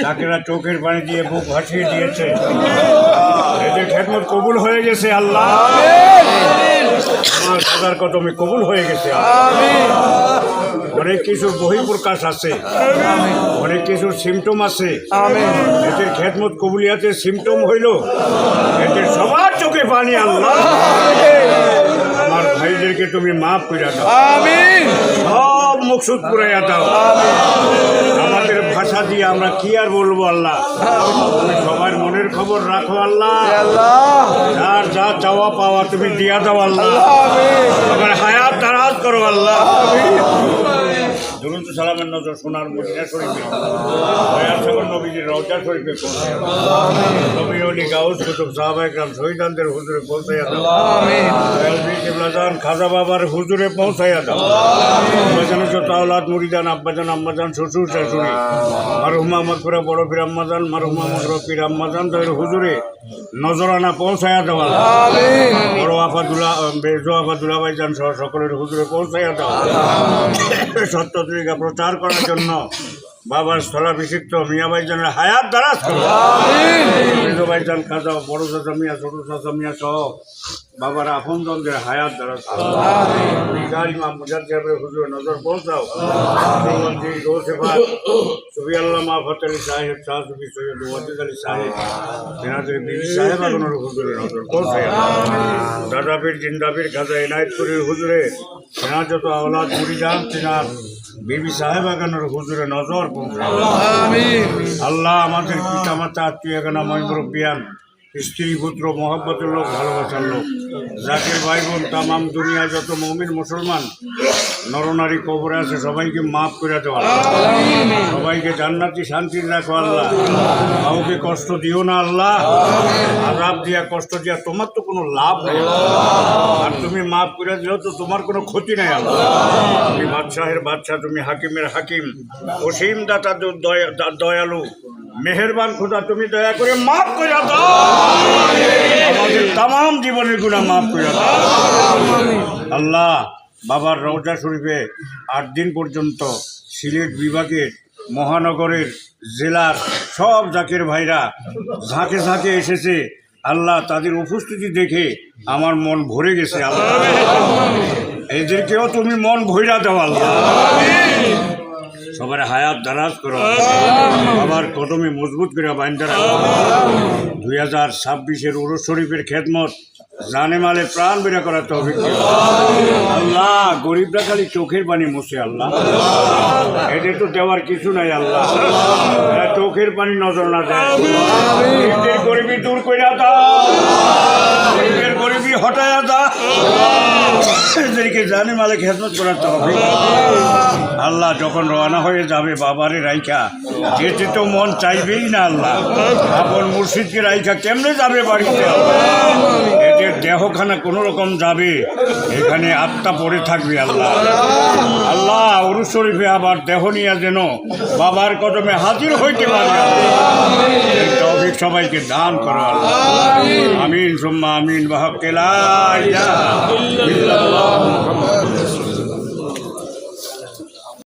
তাকেরা চোখের পানি দিয়ে বুক ভাসিয়ে দিয়েছে, এদের খেদমত কবুল হয়ে গেছে আল্লাহ। আমার দাদার কদমে কবুল হয়ে গেছে। অনেক কিছুর বহিঃপ্রকাশ আছে, অনেক কিছুর সিমটম আছে, এদের খেদমত কবুলিয়াতের সিমটম হইল এদের সবার চোখে পানি আল্লাহ। আমার ভাইদেরকে তুমি মাফ করে দাও, সব মকসুদ পুরাইয়া দাও। আমাদের ভাষা দিয়ে আমরা কি আর বলবো আল্লাহ, তুমি সবার মনের খবর রাখো আল্লাহ। যার যা চাওয়া পাওয়া তুমি দিয়া দাও আল্লাহ। আমার হায়াত দারাজ করো আল্লাহ। দুরুদ সালামের নজর সোনার মদিনা শরীফে, দয়ার নবীজির রওজা শরীফে পৌঁছে, নবী ওলি গাউস কুতুব সাহাবা ইকরাম শহীদানদের হুজুরে পৌঁছাইয়া দাও। কিবলাজান খাজা বাবার হুজুরে পৌঁছাইয়া দাও। আব্বাজান যত আওলাদ মুরিদান, আব্বাজান আম্মাজান শ্বশুর শাশুড়ি, মারহুমা মগফিরা বড় পীর আম্মাজান, মারহুমা মগর পীর আম্মাজান তাদের হুজুরে নজরানা পৌঁছাইয়া দেওয়া। বড় আফাদুল্লাহ বেজো আফাদুল্লাহ ভাইজান সহ সকলের হুজুরে পৌঁছাইয়া দাও। সত্য তরিকা প্রচার করার জন্য বাবার স্থলাভিষিক্ত মিয়া ভাইজানের হায়াত দারাজ করো। বেজো ভাইজান খাজা, বড় চাচা মিয়া, ছোট চাচা মিয়া সহ বাবার আপনজনদের হায়াত দারাজ করো। ইমাম মুজাহিদ সাহেবের হুজুরে নজর পৌঁছাও। সুফি আল্লামা ফতেহ আলী সাহেব, শাহ সুফি সৈয়দ ওয়াজিদ আলী সাহেব, তেনাদের বিবি সাহেব আগুনের হুজুরে নজর পৌঁছায়। দাদাপীর জিন্দাপীর খাজা এনায়েতপুরের হুজুরে তেনার যত আওলাদ মুরিদান, তেনার বিবি সাহেব আগানোর হুজুরে নজর পৌঁছায়। আল্লাহ আমাদের পিতা মাতা আত্মীয় গানা ময়মুরব্বিয়ান, স্ত্রী পুত্র মহব্বতের লোক, ভালোবাসার লোক, জাতির ভাই বোন, তামাম দুনিয়ায় যত মুমিন মুসলমান নরনারী কবরে আছে সবাইকে মাফ করে দেওয়া, সবাইকে জান্নাতি শান্তির রাখো আল্লাহ। কাউকে কষ্ট দিও না আল্লাহ, আযাব দিয়া কষ্ট দিয়া তোমার তো কোনো লাভ নেই, আর তুমি মাফ করে দিও তো তোমার কোনো ক্ষতি নাই আল্লাহ। তুমি বাদশাহের বাদশাহ, তুমি হাকিমের হাকিম, অসীম দাতা দয়ালু মেহেরবান খোদা, তুমি দয়া করে মাফ করে দাও, আমাদের তামাম জীবনের গুনাহ মাফ করে দাও আল্লাহ। বাবার রওজা শরীফে 8 দিন পর্যন্ত সিলেট বিভাগের, মহানগরের, জেলার সব জাকের ভাইরা ঝাঁকে ঝাঁকে এসেছে আল্লাহ। তাদের উপস্থিতি দেখে আমার মন ভরে গেছে আল্লাহ। এদেরকেও তুমি মন ভইরা দাও আল্লাহ। সবার হায়াত দারাজ করো, বাবার কদমে মজবুত করে বাইন্দা রাখো। 2026-এর উরুস শরীফের খেদমত জানে মালে প্রাণ বেরা করার তৌফিক দিও আল্লাহ। গরিবরা খালি চোখের পানি মুছে আল্লাহ, এদের তো দেওয়ার কিছু নাই আল্লাহ। চোখের পানি নজর না দেয়, গরিবি দূর করে দাও, গরিবি হটায়া দাও, এদেরকে জানে মালে খেদমত করার তৌফিক আল্লাহ। যখন রওনা হয়ে যাবে বাবারে রাইখা, যেতে তো মন চাইবেই না আল্লাহ। আপন মুর্শিদকে রাইখা কেমনে যাবে বাড়িতে? এদের দেহখানা কোনো রকম যাবে, এখানে আত্মা পড়ে থাকবে আল্লাহ। আল্লাহ উরুস শরীফে আবার দেহ নিয়ে যেন বাবার কদমে হাজির হইতে পারে, তৌফিক সবাইকে দান করো আল্লাহ। আমিন সুম্মা আমিন। ওয়া হাক্কা লা ইলাহা ইল্লাল্লাহ।